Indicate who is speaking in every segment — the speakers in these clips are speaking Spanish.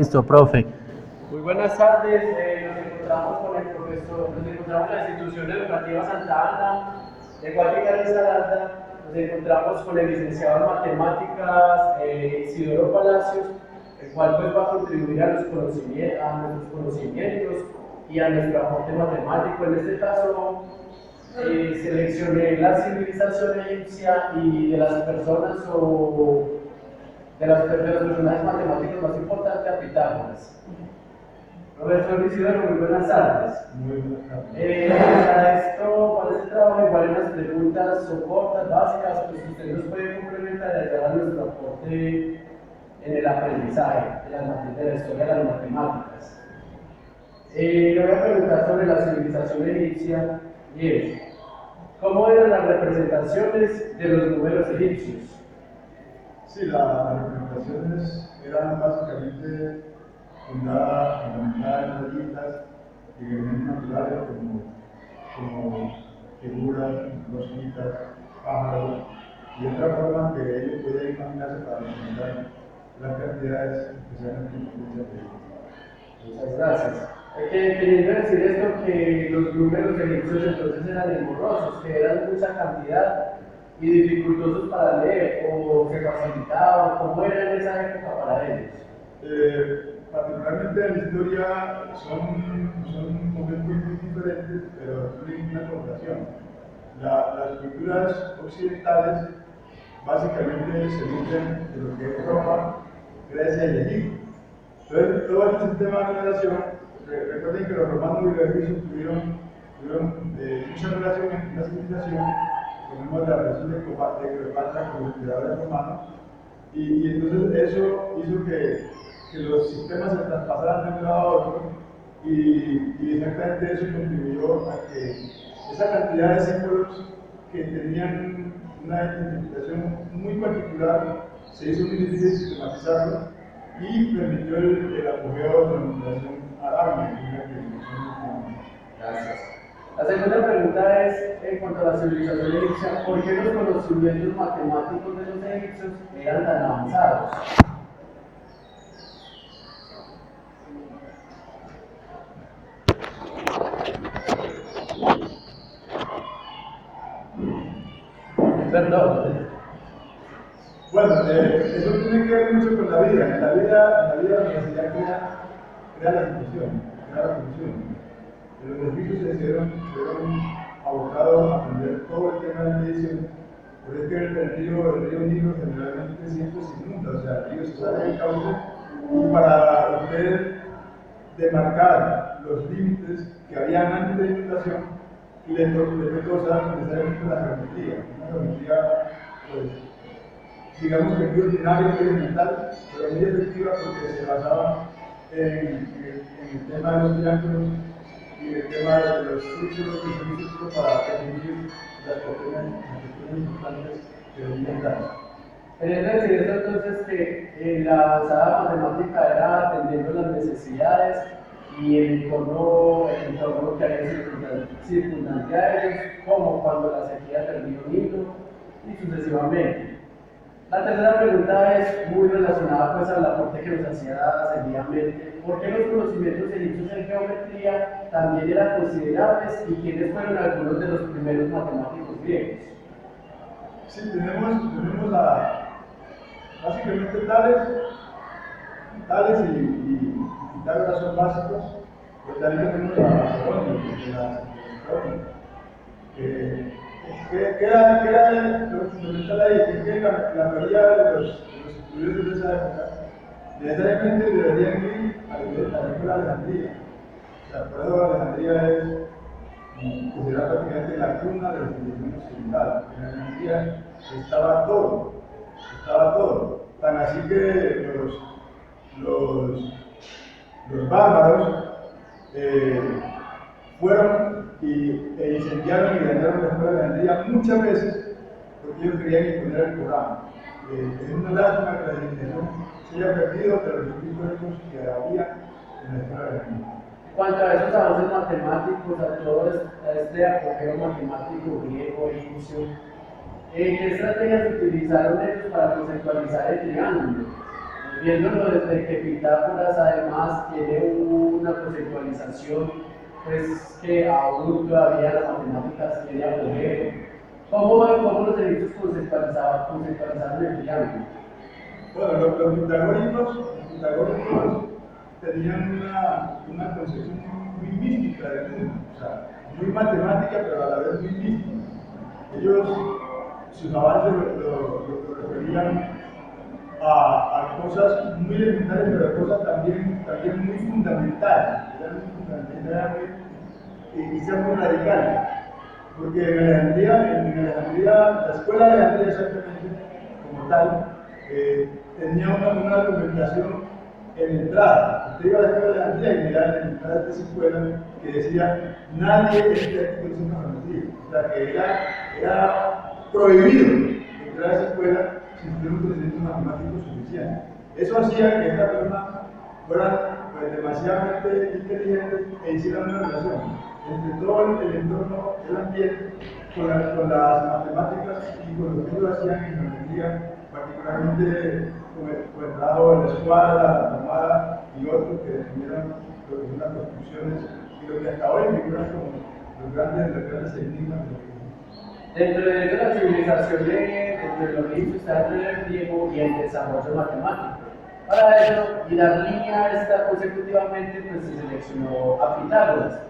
Speaker 1: Listo, profe.
Speaker 2: Muy buenas tardes, nos encontramos con el profesor, nos encontramos en la institución educativa Santa Ana de Guatica de Saranda, nos encontramos con el licenciado en matemáticas Isidoro Palacios, el cual pues va a contribuir a nuestros conocimientos y a nuestro aporte matemático. En este caso, seleccioné la civilización egipcia y de las personas o de los personajes matemáticos más importantes a Pitágoras. Profesor Isidoro, muy buenas tardes.
Speaker 3: Muy buenas tardes.
Speaker 2: Para esto, para este trabajo, igual en las preguntas son cortas, básicas, pues usted nos puede complementar y ayudar a nuestro aporte en el aprendizaje de la historia de las matemáticas. Le voy a preguntar sobre la civilización egipcia y es, ¿cómo eran las representaciones de los números egipcios?
Speaker 3: Sí, las representaciones eran básicamente fundamentada en rayitas y elementos naturales como figuras, rositas, pájaros y otra forma que ellos podían imaginarse para representar las cantidades especialmente influencias de ellos.
Speaker 2: Muchas gracias. Queriendo decir esto, que los números egipcios entonces eran engorrosos, que eran mucha cantidad y dificultosos para leer, o se facilitaban, ¿cómo era en esa época para ellos?
Speaker 3: Particularmente en la historia son momentos muy diferentes, pero tienen una correlación. Las culturas occidentales básicamente se nutren de lo que es Roma, Grecia y Egipto. Entonces, todo este sistema de numeración, recuerden que los romanos y los egipcios tuvieron mucha relación en la civilización. Tenemos la relación de Cleopatra con los emperadores romanos, y entonces eso hizo que los sistemas se traspasaran de un lado a otro, y exactamente eso contribuyó a que esa cantidad de símbolos que tenían una identificación muy particular se hizo muy difícil sistematizarlo y permitió el apogeo de la numeración arábiga.
Speaker 2: Gracias. La segunda pregunta es, en cuanto a la civilización egipcia, ¿por qué los conocimientos matemáticos de los egipcios eran tan avanzados? Perdón.
Speaker 3: Bueno, eso tiene que ver mucho con la vida. En la vida la universidad crea la situación, crea la función. Los egipcios se vieron abocados a aprender todo el tema de medición. Por eso que el río Nilo generalmente siempre se inunda, o sea, el río se sale del cauce, y para usted demarcar los límites que habían antes de la inundación, le tocó usar necesariamente la geometría. Una geometría, pues, digamos que muy ordinaria, muy elemental, pero muy efectiva porque se basaba en el tema de los triángulos y el tema de los círculos que son círculos para definir las cuestiones importantes que debían dar.
Speaker 2: Queriendo decir esto entonces que la avanzada matemática era atendiendo las necesidades y el entorno que había circundante a ellos, como cuando la sequía terminó un hilo y sucesivamente. La tercera pregunta es muy relacionada pues al aporte que nos hacía seguidamente. ¿Por qué los conocimientos egipcios en geometría también eran considerables y quiénes fueron algunos de los primeros matemáticos griegos?
Speaker 3: Sí, tenemos básicamente Tales y Pitágoras son básicos, pero también tenemos a Jerónimo, de la que era lo fundamental ahí, es que la mayoría de los estudiantes de esa época necesariamente deberían ir a la escuela de Alejandría. O sea, por eso Alejandría es considerada prácticamente la cuna de la civilización occidental. En Alejandría estaba todo. Tan así que los bárbaros fueron e incendiaron y dañaron la escuela de Alejandría muchas veces porque ellos querían imponer el Corán. Es una lástima que la civilización se haya perdido de los históricos que había en la escuela de Alejandría.
Speaker 2: En cuanto a esos avances matemáticos, a este apogeo matemático griego, egipcio, ¿qué estrategias utilizaron ellos para conceptualizar el triángulo? viéndolo desde que Pitágoras además tiene una conceptualización, pues que aún todavía las matemáticas tiene apogeo. ¿Cómo los egipcios conceptualizaron el triángulo?
Speaker 3: Bueno, los pitagóricos tenían una concepción muy mística del mundo, o sea, muy matemática, pero a la vez muy mística. Ellos, sus avances lo referían a cosas muy elementales, pero a cosas también muy fundamentales, y sean muy radicales. Porque en Alejandría, la escuela de Alejandría exactamente, como tal, tenía una argumentación en la entrada. Usted iba a la escuela de Alejandría y miraba en la entrada de esa escuela que decía: nadie es de aquí con una Alejandría. O sea, que era prohibido entrar a esa escuela sin tener un conocimiento matemático suficiente. Eso hacía que esta persona fueran pues, demasiadamente inteligentes e hicieran una relación entre todo el entorno, el ambiente, con las matemáticas y con lo que ellos hacían en geometría, particularmente con el trabajo de la escuadra, la armada y otros que definieron lo que son las construcciones y lo que hasta hoy figuran como los grandes enigmas de la
Speaker 2: Dentro de la civilización de los egipcios está el griego y el desarrollo matemático. Para eso, y dar línea a esta consecutivamente, pues se seleccionó a Pitágoras.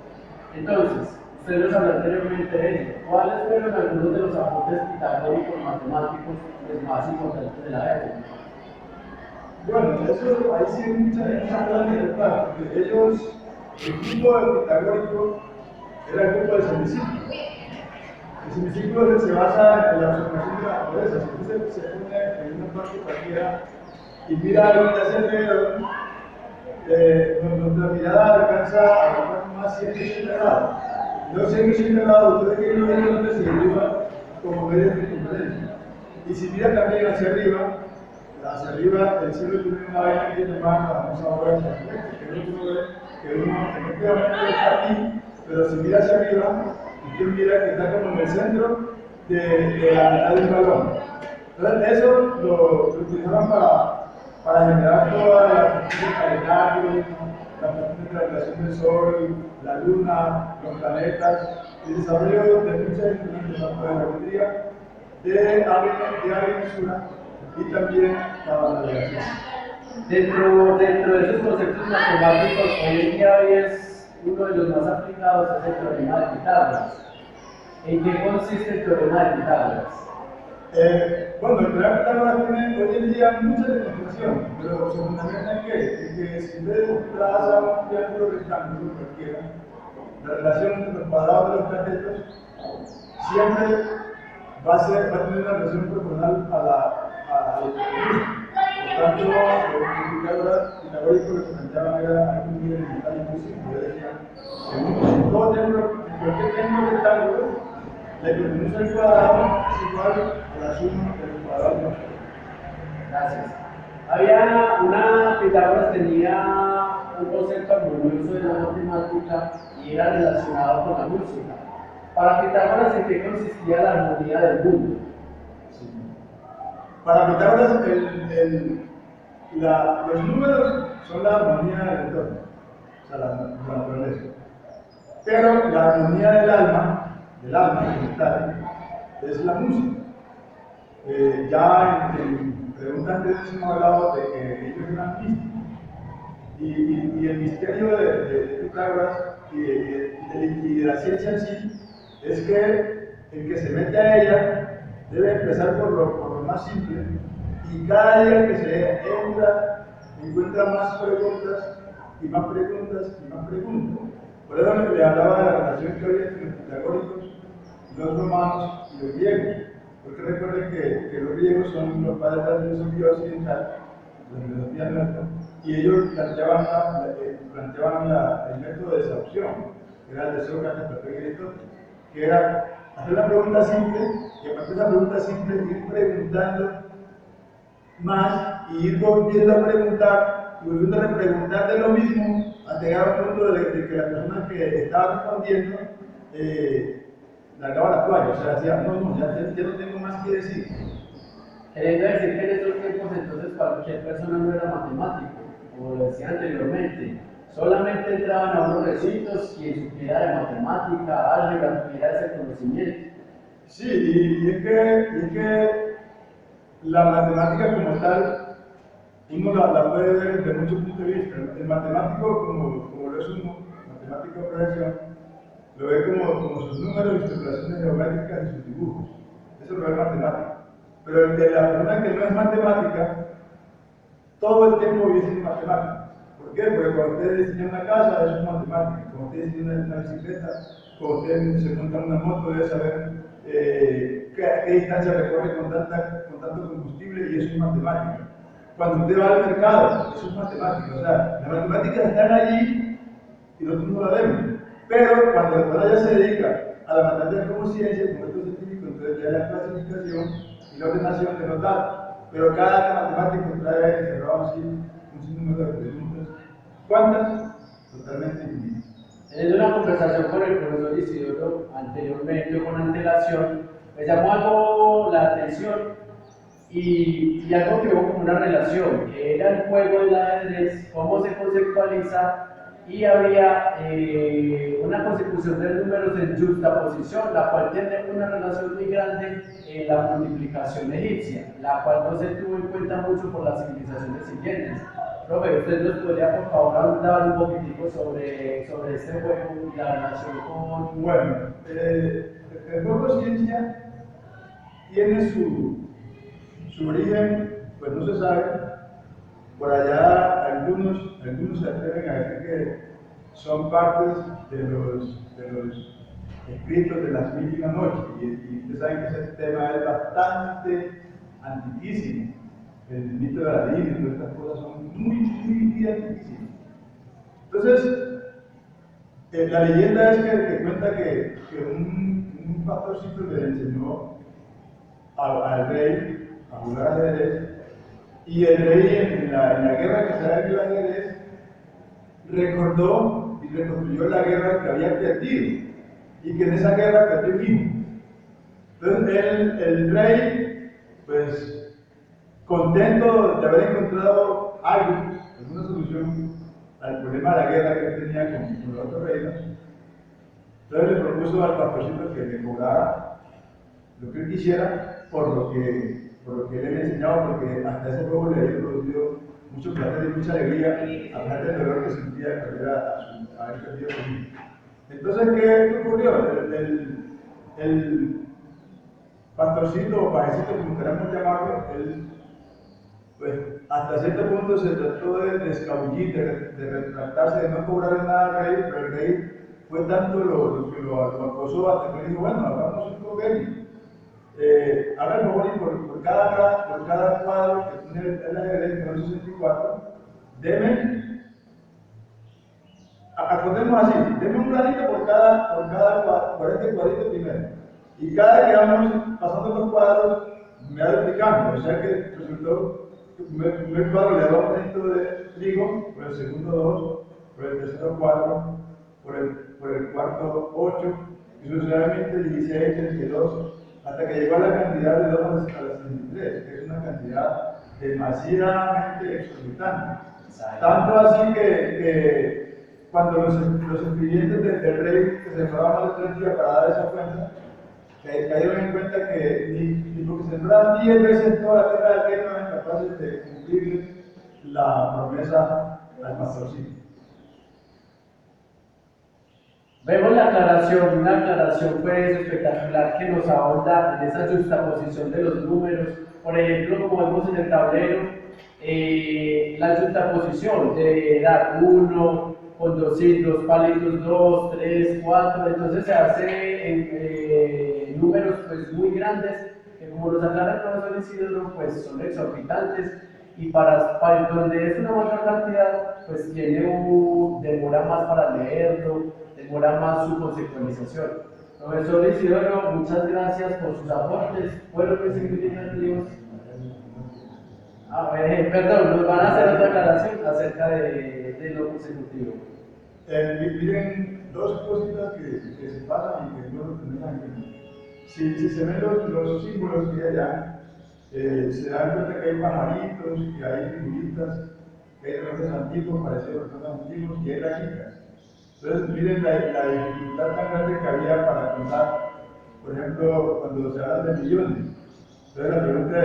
Speaker 2: Entonces, ustedes nos hablaron anteriormente de ello. ¿Cuáles fueron algunos de los aportes pitagóricos matemáticos más importantes de la época?
Speaker 3: Bueno, eso ahí sí hay mucha libertad, porque ellos, el grupo pitagórico era el grupo de semiciclo. El semiciclo se basa en la observación de la naturaleza. Si usted se pone en una parte cualquiera y mira dónde hace alrededor, nuestra mirada alcanza a más 180 grados. Los 180 grados, ustedes quieren ver dónde se deriva como medio de circunferencia. Y si mira también hacia arriba el cielo tiene una vaina que llamada la famosa obra de San que uno efectivamente está aquí, pero si mira hacia arriba, usted mira que está como en el centro de la mitad del balón. Entonces eso lo utilizaban para generar toda la cuestión del calendario, la cuestión de la relación del Sol, la Luna, los planetas, el desarrollo de muchas instrumentos de la geometría, de agrimensura y también para la navegación.
Speaker 2: Dentro de esos conceptos matemáticos, hoy en día es uno de los más aplicados es el teorema de Pitágoras. ¿En qué consiste el teorema de Pitágoras?
Speaker 3: Bueno, el teorema de Pitágoras tiene hoy en día mucha demostración, pero se fundamenta en que si usted traza un triángulo rectángulo cualquiera, la relación entre los cuadrados de los catetos siempre va a tener una relación proporcional a la por tanto, los pitagóricos lo que planteaban era algo muy elemental y muy simple. Decían, en cualquier triángulo rectángulo, la hipotenusa del cuadrado es igual a la suma del cuadrado de los catetos.
Speaker 2: Gracias. Pitágoras tenía un concepto armonioso de la matemática y era relacionado con la música. Para Pitágoras, ¿en qué consistía la armonía del mundo?
Speaker 3: Sí. Para Pitágoras, los números son la armonía del entorno, o sea, la naturaleza. Pero la armonía del alma mental, es la música. Ya en preguntas anteriores hemos hablado de que ellos eran místicos. Y el misterio de Pitágoras y de la ciencia en sí es que el que se mete a ella debe empezar por lo más simple, y cada día que se entra encuentra más preguntas y más preguntas y más preguntas. Por eso le hablaba de la relación que había entre los pitagóricos, los romanos y los griegos, porque recuerden que los griegos son los padres de la filosofía occidental, la filosofía nuestra, y ellos planteaban el método de deducción, que era el de Sócrates, Platón y Aristóteles, que era hacer una pregunta simple, y a partir de esa pregunta simple ir preguntando más y ir volviendo a preguntar y volviendo a repreguntar de lo mismo hasta llegar a un punto de que la persona que estaba respondiendo largaba la toalla, o sea, decía, no, ya no tengo más que decir.
Speaker 2: Queriendo decir que en esos tiempos entonces cualquier persona no era matemático, como lo decía anteriormente. Solamente entraban a unos recintos quien supiera de matemática, álgebra, tuviera ese conocimiento.
Speaker 3: Sí, y es que la matemática como tal, uno la puede ver desde muchos puntos de vista. El matemático, como lo es un matemático de profesión, lo ve como sus números y sus relaciones geométricas y sus dibujos. Eso lo ve matemático. Pero el de la persona que no es matemática, todo el tiempo vive siendo matemático. ¿Por qué? Porque cuando usted diseña una casa, eso es matemática. Cuando usted diseña una bicicleta, cuando usted se monta una moto, debe saber qué distancia recorre con tanto combustible y eso es matemática. Cuando usted va al mercado, eso es matemática. O sea, las matemáticas están allí y nosotros no la vemos. Pero cuando la persona ya se dedica a la matemática como ciencia, como método científico, entonces ya la clasificación y la ordenación de los datos. Pero cada matemático trae encerrado así un sinnúmero de preguntas. ¿Cuántas? Totalmente infinitas.
Speaker 2: En una conversación con el profesor Isidoro anteriormente o con antelación, me llamó algo la atención y algo que hubo como una relación, que era el juego del ajedrez, cómo se conceptualiza y había una consecución de números en justaposición, la cual tiene una relación muy grande en la multiplicación egipcia, la cual no se tuvo en cuenta mucho por las civilizaciones siguientes. Profe, ¿usted nos podría por favor hablar un poquitico sobre este juego y la relación con...
Speaker 3: Bueno, el juego ciencia tiene su origen, pues no se sabe. Por allá algunos se atreven a decir que son partes de los escritos de las mil y una noches. Y ustedes saben que ese tema es bastante antiquísimo. El mito de Aladín y todas estas cosas son muy antiquísimas. Entonces, la leyenda es que cuenta que un pastorcito le enseñó al rey a jugar ajedrez y el rey en la guerra que se da en el ajedrez recordó y reconstruyó la guerra que había perdido y que en esa guerra perdió un hijo. Entonces el rey, pues contento de haber encontrado algo, alguna solución al problema de la guerra que él tenía con los otros reinos, entonces le propuso al pastorcito que le cobrara lo que él quisiera por lo que él le había enseñado, porque hasta ese juego le había producido mucho placer y mucha alegría, a pesar del dolor que sentía de perder a haber perdido a su hijo. Entonces, ¿qué ocurrió? El pastorcito o pajecito, como queramos llamarlo, él, pues, hasta cierto punto se trató de escabullir, de retractarse, de no cobrarle nada al rey, pero el rey fue tanto lo que lo acosó hasta que le dijo, bueno, hagamos un convenio. Haga el favor y por cada cuadro que tiene el ajedrez, que son 64, deme, acordemos así, deme un granito por cada cuadro, por este cuadrito primero. Y cada que vamos pasando los cuadros, me va duplicando, o sea que resultó que el primer cuadro le da un granito de trigo, por el segundo 2, por el tercero 4, por el cuarto 8, y sucesivamente 16, 32, hasta que llegó a la cantidad de 2 a la 63, que es una cantidad demasiadamente exorbitante. Tanto así que cuando los escribientes del rey que se enfadaban a la liturgia para dar esa cuenta, cayeron en cuenta que ni porque se sembraban 10 veces toda la tierra del reino eran capaces de cumplir la promesa al pastorcito.
Speaker 2: Vemos la aclaración, una aclaración pues espectacular que nos ahonda en esa justaposición de los números. Por ejemplo, como vemos en el tablero, la justaposición de dar 1 con dos palitos 2, 3, 4, entonces se hace en números pues muy grandes, que como nos aclara el profesor Isidoro, pues son exorbitantes. Y para donde es una mayor cantidad, pues demora más para leerlo, demora más su conceptualización. Profesor Isidoro, muchas gracias por sus aportes, fueron muy significativos. Perdón, nos van a hacer otra aclaración acerca de lo consecutivo.
Speaker 3: Miren, dos cositas que se pasan y que no lo tendrán en cuenta. Si se ven los símbolos que hay allá, se dan cuenta que hay pajaritos, que hay figuritas, que hay relojes antiguos, parecidos a relojes antiguos, y hay rayitas. Entonces, miren la dificultad tan grande que había para contar, por ejemplo, cuando se habla de millones. Entonces, la pregunta